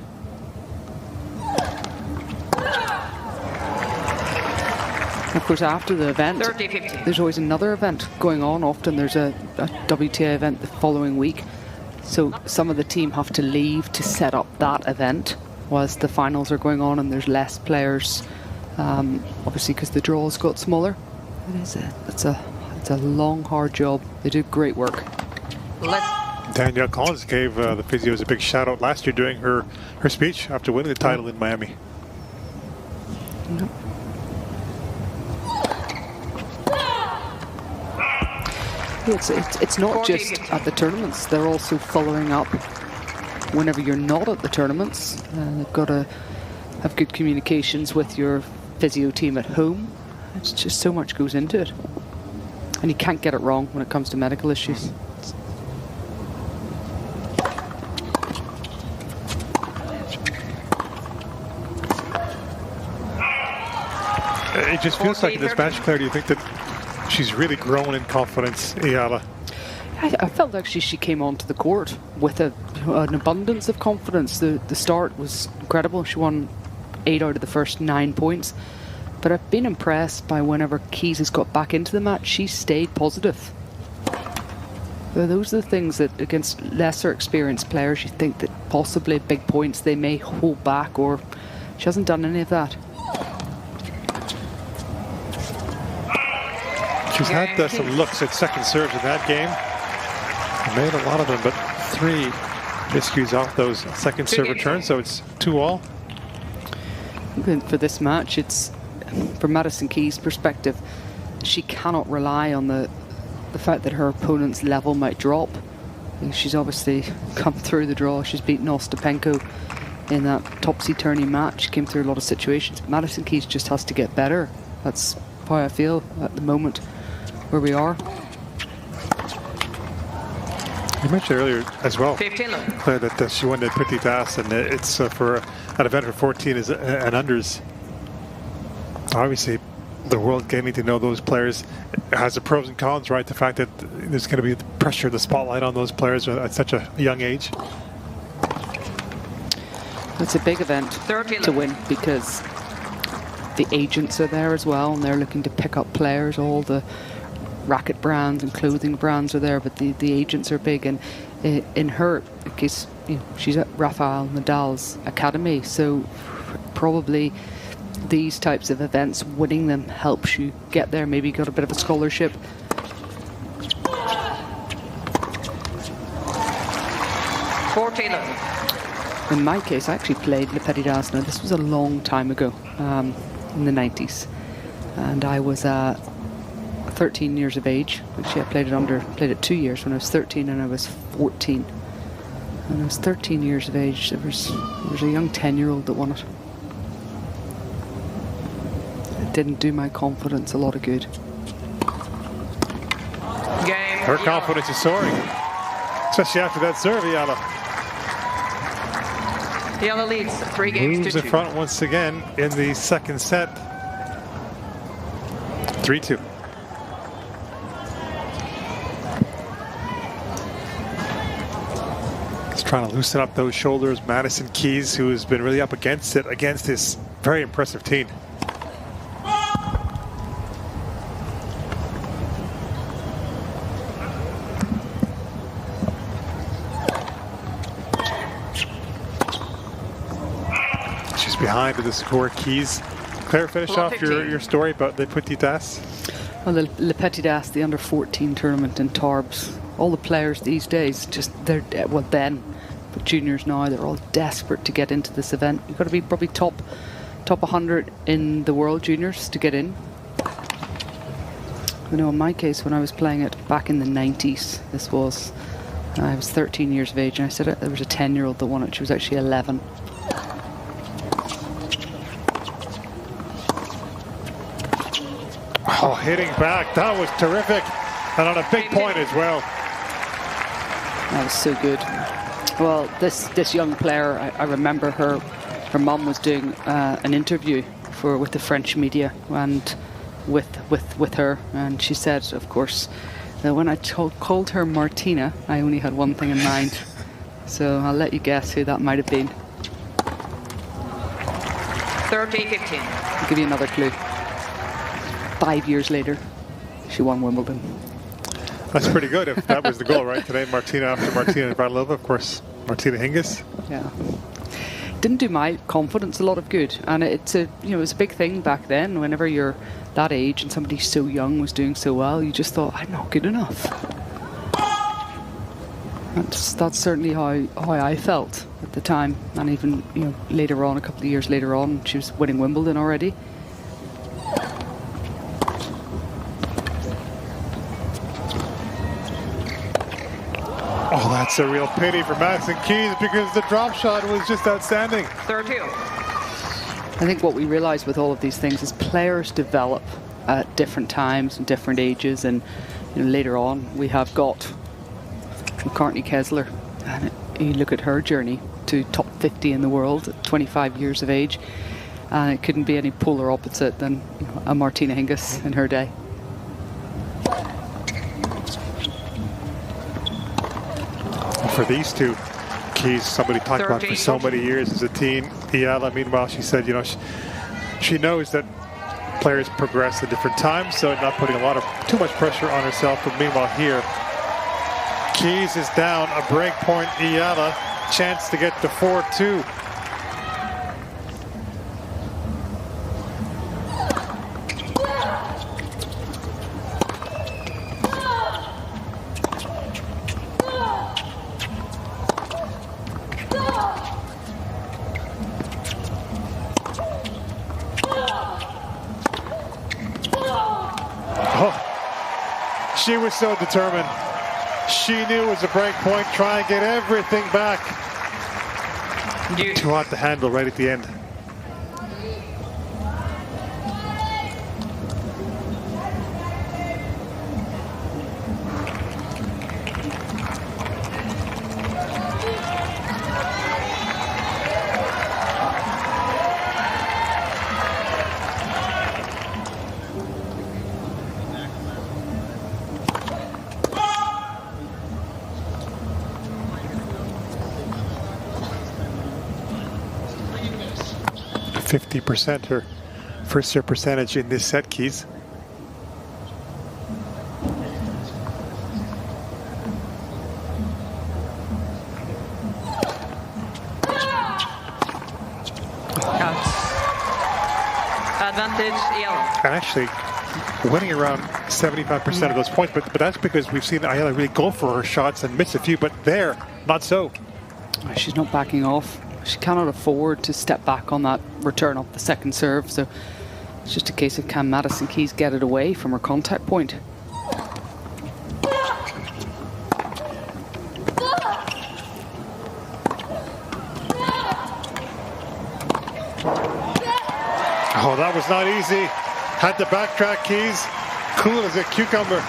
Of course, after the event, 30-15. there's always another event going on. Often there's a WTA event the following week. So some of the team have to leave to set up that event whilst the finals are going on and there's less players, obviously because the draws got smaller. It's a long, hard job. They do great work. Danielle Collins gave the physios a big shout out last year during her speech after winning the title in Miami. Yep. It's not just at the tournaments. They're also following up whenever you're not at the tournaments. They've got to have good communications with your physio team at home. It's just so much goes into it. And you can't get it wrong when it comes to medical issues. It just feels like in this match, Claire, do you think that she's really grown in confidence, Eala? I felt actually she came onto the court with an abundance of confidence. The start was incredible. She won 8 out of the first 9 points. But I've been impressed by whenever Keys has got back into the match, she stayed positive. So those are the things that against lesser experienced players, you think that possibly big points they may hold back, or she hasn't done any of that. She's had some looks at second serves in that game. Made a lot of them, but 3 miscues off those second serve returns, so it's 2-all. For this match, it's from Madison Keys' perspective, she cannot rely on the fact that her opponent's level might drop. She's obviously come through the draw. She's beaten Ostapenko in that topsy-turvy match, came through a lot of situations. Madison Keys just has to get better. That's how I feel at the moment where we are. You mentioned earlier as well, 15. Claire, that she won the Petit Das, and it's for an event for 14 is an unders. Obviously, the world getting to know those players has the pros and cons, right? The fact that there's going to be the pressure, the spotlight on those players at such a young age. It's a big event to win because the agents are there as well, and they're looking to pick up players. All the racket brands and clothing brands are there, but the agents are big. And in her case, she's at Rafael Nadal's academy, so probably these types of events, winning them helps you get there. Maybe you got a bit of a scholarship. In my case, I actually played Le Petit Das. Now, this was a long time ago, in the 90s, and I was 13 years of age. Actually, I played it 2 years when I was 13 and I was 14. When I was 13 years of age, there was a young 10-year-old that won it. It didn't do my confidence a lot of good. Her confidence is soaring, especially after that serve, Eala. Eala leads 3 games Moves to in 2. front once again in the second set. 3-2. Just trying to loosen up those shoulders. Madison Keys, who has been really up against it, against this very impressive team. She's behind with the score. Keys. Claire, finish off your story about the Petit Das. Well, the Petit Das, the under 14 tournament in Tarbes. All the players these days, well then, but juniors now, they're all desperate to get into this event. You've got to be probably top 100 in the world juniors to get in. I know in my case, when I was playing it back in the 90s, I was 13 years of age, and I said there was a 10-year-old that won it. She was actually 11. Oh, hitting back. That was terrific. And on a big point as well. That was so good. Well, this young player, I remember her mum was doing an interview with the French media and with her, and she said, of course, that when I called her Martina, I only had one thing in mind. So I'll let you guess who that might have been. 30-15. I'll give you another clue. 5 years later, she won Wimbledon. That's pretty good if that was the goal, right? Today, Martina after Martina Navratilova, of course, Martina Hingis. Yeah. Didn't do my confidence a lot of good, and it was a big thing back then. Whenever you're that age and somebody so young was doing so well, you just thought, I'm not good enough. That's certainly how I felt at the time, and even later on, a couple of years later on, she was winning Wimbledon already. Oh, that's a real pity for Madison Keys because the drop shot was just outstanding. 3-2. I think what we realize with all of these things is players develop at different times and different ages, and later on we have got Courtney Kessler, and you look at her journey to top 50 in the world at 25 years of age, and it couldn't be any polar opposite than a Martina Hingis in her day. For these two, Keys, somebody talked about for so many years as a teen. Eala, meanwhile, she said, she knows that players progress at different times, so not putting too much pressure on herself. But meanwhile here, Keys is down a break point. Eala, chance to get to 4-2. She was so determined. She knew it was a break point. Try and get everything back. Too hot to handle right at the end. %, her first serve percentage in this set, Keys. Advantage, Eala. And actually winning around 75% of those points, but that's because we've seen Eala really go for her shots and miss a few, but there, not so. She's not backing off. She cannot afford to step back on that return off the second serve, so it's just a case of can Madison Keys get it away from her contact point. Oh, that was not easy. Had to backtrack, Keys. Cool as a cucumber.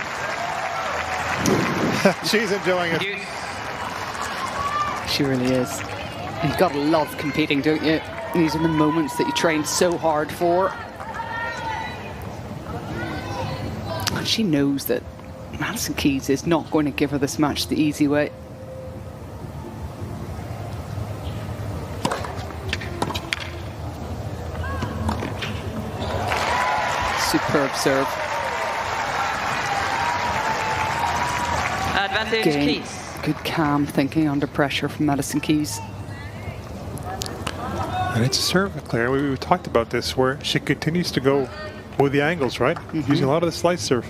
She's enjoying it. She really is. You've got to love competing, don't you? These are the moments that you train so hard for. And she knows that Madison Keys is not going to give her this match the easy way. Superb serve. Advantage Again, Keys. good calm thinking under pressure from Madison Keys. And it's a serve, Claire. We talked about this, where she continues to go with the angles, right? Using a lot of the slice serve.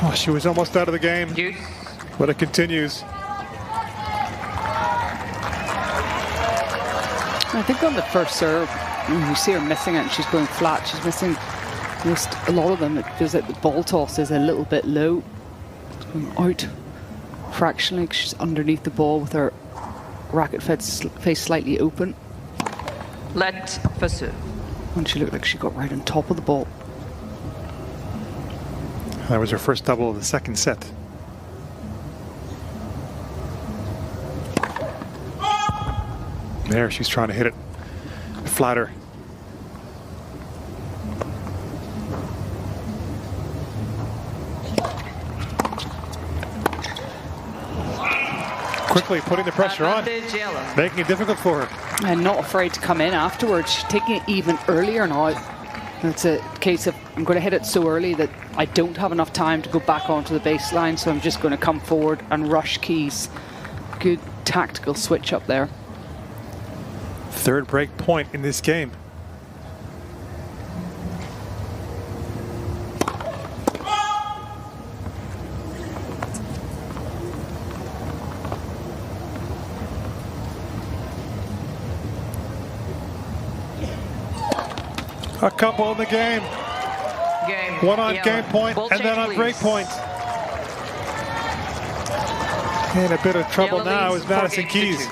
Oh, she was almost out of the game, Deuce. but it continues. I think on the first serve, you see her missing it and she's going flat. She's missing just a lot of them. It feels like the ball toss is a little bit low. It's going out fractionally because she's underneath the ball with her racket face slightly open. Let pursue. And she looked like she got right on top of the ball. That was her first double of the second set. There, she's trying to hit it flatter. Quickly putting the pressure on, Advantage Eala. making it difficult for her. And not afraid to come in afterwards. She's taking it even earlier now. It's a case of, I'm going to hit it so early that I don't have enough time to go back onto the baseline, so I'm just going to come forward and rush Keys. Good tactical switch up there. Third break point in this game. A couple in the game. Game. One on Eala. game point Ball and then change, on please. break point. In a bit of trouble Eala now leads is Madison 4-2. Keys.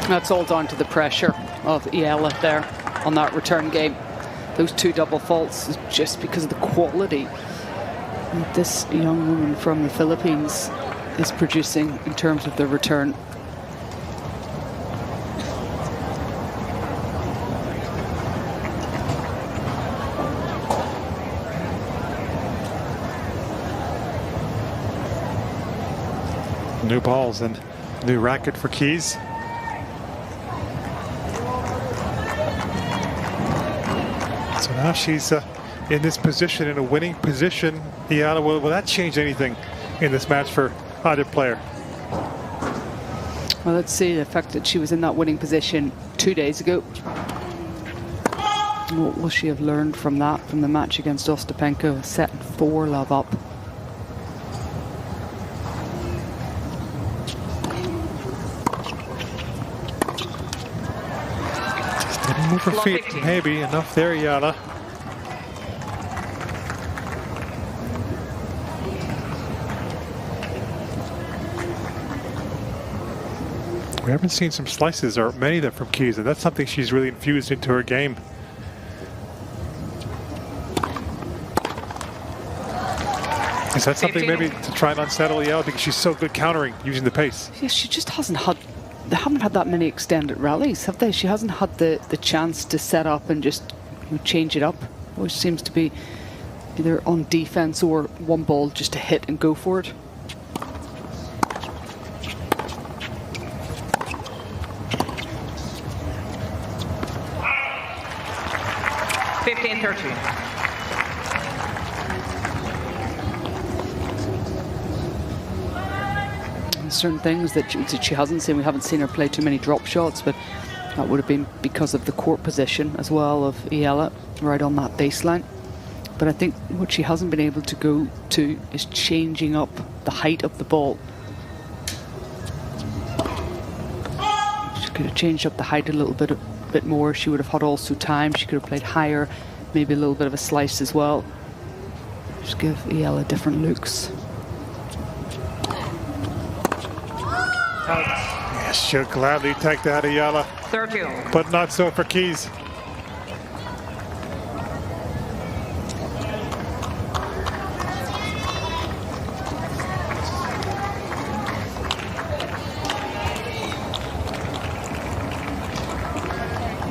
That's all down to the pressure of Eala there on that return game. Those two double faults is just because of the quality that this young woman from the Philippines is producing in terms of the return. New balls and new racket for Keys. So now she's in this position, in a winning position. Eala, will that change anything in this match for either player? Well, let's see the fact that she was in that winning position 2 days ago. What will she have learned from that, from the match against Ostapenko? Set 4 love up. Didn't move her Floor feet, 15. maybe enough there, Eala. We haven't seen some slices, or many of them, from Keys, and that's something she's really infused into her game. Is that something maybe to try and unsettle Eala, because she's so good countering using the pace? Yeah, she just hasn't had, they haven't had that many extended rallies, have they? She hasn't had the chance to set up and just change it up. Always seems to be either on defense or one ball just to hit and go for it. Certain things that she hasn't seen. We haven't seen her play too many drop shots, but that would have been because of the court position as well of Eala right on that baseline. But I think what she hasn't been able to go to is changing up the height of the ball. She could have changed up the height a little bit more. She would have had also time. She could have played higher, maybe a little bit of a slice as well. Just give Eala different looks. out. Yeah, she'll gladly take that, Eala, 30. but not so for Keys.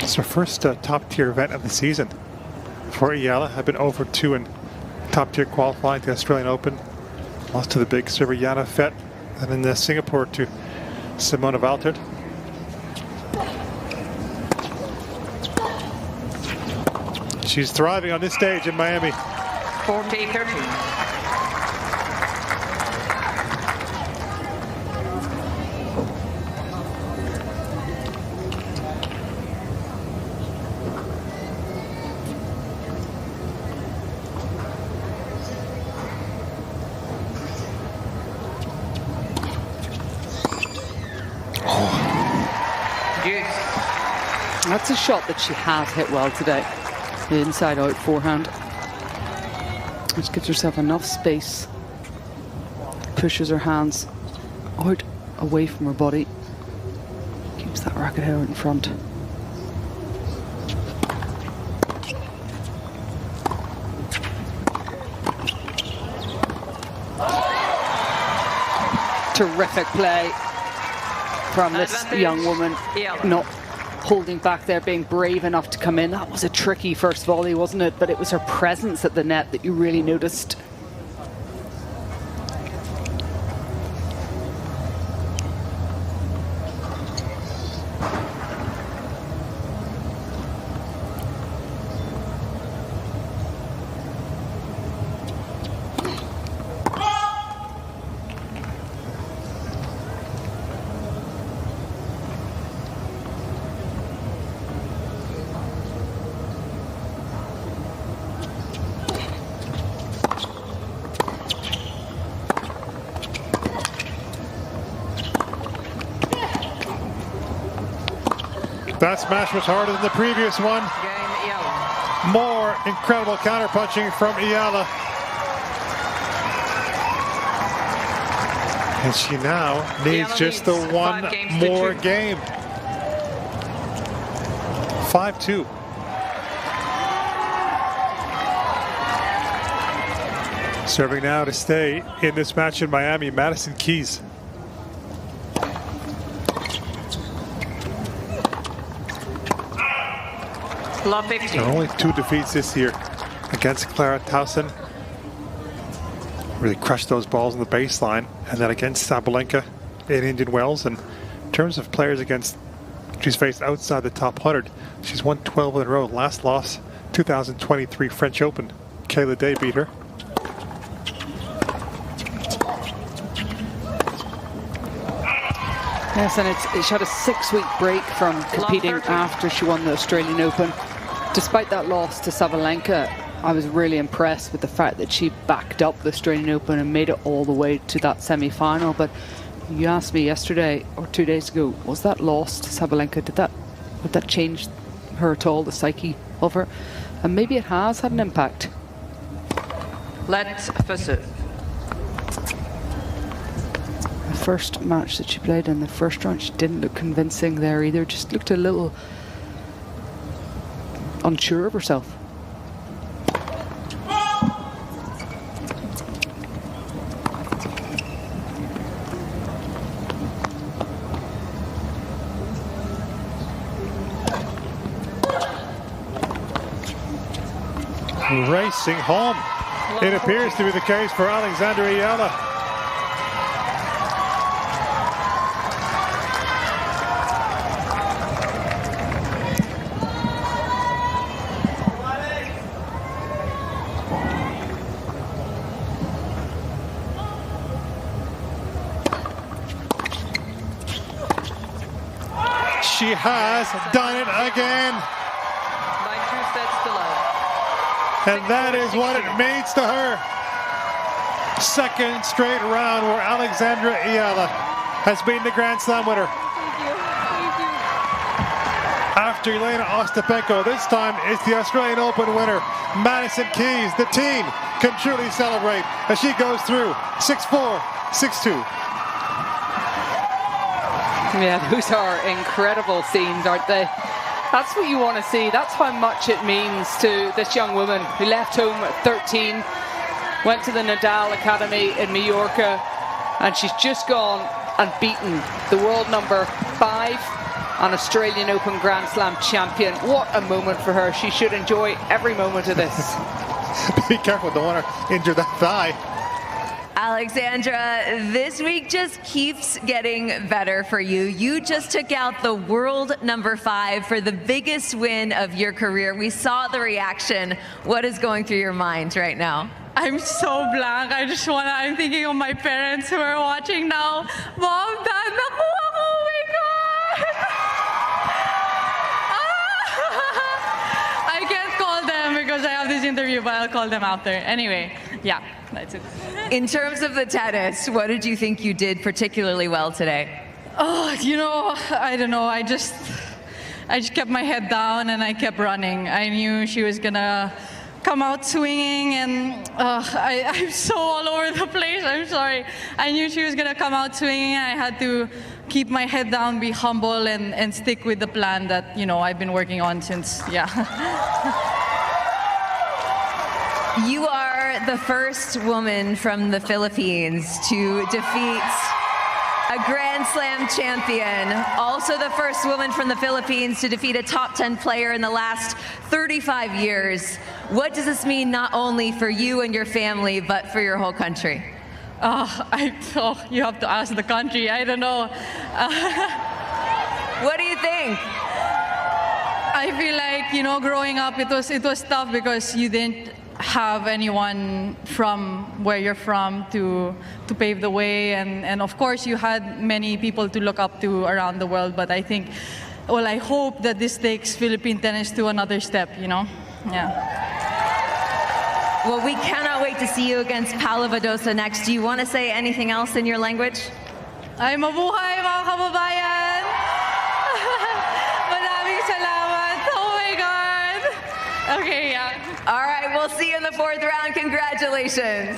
It's her first top-tier event of the season for Eala. I've been over 2 in top-tier qualifying, the Australian Open. Lost to the big server Yana Fett, and in Singapore to Simona Valtert. She's thriving on this stage in Miami. 40-30. That's a shot that she has hit well today. The inside-out forehand. Just gives herself enough space. Pushes her hands out away from her body. Keeps that racket head out in front. Terrific play from this young woman. Not holding back there, being brave enough to come in. That was a tricky first volley, wasn't it? But it was her presence at the net that you really noticed. That smash was harder than the previous one. Game Eala. More incredible counterpunching from Eala. And she now needs just the one more game. 5-2. Serving now to stay in this match in Miami, Madison Keys. Love 50. Only 2 defeats this year against Clara Towson. Really crushed those balls on the baseline. And then against Sabalenka in Indian Wells. And in terms of players against she's faced outside the top 100, she's won 12 in a row. Last loss, 2023 French Open. Kayla Day beat her. Yes, and she had a 6-week break from competing after she won the Australian Open. Despite that loss to Sabalenka, I was really impressed with the fact that she backed up the Australian Open and made it all the way to that semi-final. But you asked me yesterday or 2 days ago, was that loss to Sabalenka, would that change her at all, the psyche of her? And maybe it has had an impact. Let's serve. The first match that she played in the first round, she didn't look convincing there either. Just looked a little unsure of herself. Racing home. It appears to be the case for Alexandra Eala. She has done it again. By 2 sets to love. And that is what it means to her. Second straight round where Alexandra Eala has been the Grand Slam winner. After Elena Ostapenko, this time it's the Australian Open winner, Madison Keys. The team can truly celebrate as she goes through 6-4, 6-2. Yeah, those are incredible scenes, aren't they? That's what you want to see. That's how much it means to this young woman who left home at 13, went to the Nadal Academy in Mallorca, and she's just gone and beaten the world number 5 and Australian Open Grand Slam champion. What a moment for her. She should enjoy every moment of this. Be careful, don't want to injure that thigh. Alexandra, this week just keeps getting better for you. You just took out the world number 5 for the biggest win of your career. We saw the reaction. What is going through your mind right now? I'm so blank. I'm thinking of my parents who are watching now. Mom, Dad, nakuha ko. Oh my God. I can't call them because I have this interview, but I'll call them after. Anyway, yeah, that's it. In terms of the tennis, what did you think you did particularly well today? Oh, I don't know. I just kept my head down and I kept running. I knew she was gonna come out swinging, and I'm so all over the place. I'm sorry. I knew she was gonna come out swinging. I had to keep my head down, be humble, and stick with the plan that I've been working on since. Yeah. You are the first woman from the Philippines to defeat a Grand Slam champion. Also the first woman from the Philippines to defeat a top 10 player in the last 35 years. What does this mean not only for you and your family, but for your whole country? You have to ask the country. I don't know. What do you think? I feel like, growing up, it was tough because you didn't have anyone from where you're from to pave the way, and of course you had many people to look up to around the world, but I hope that this takes Philippine tennis to another step, Yeah. Well, we cannot wait to see you against Paula Badosa next. Do you want to say anything else in your language? Ay mabuhay mga kababayan! Maraming salamat! Oh my God! Okay, yeah. All right, we'll see you in the 4th round. Congratulations.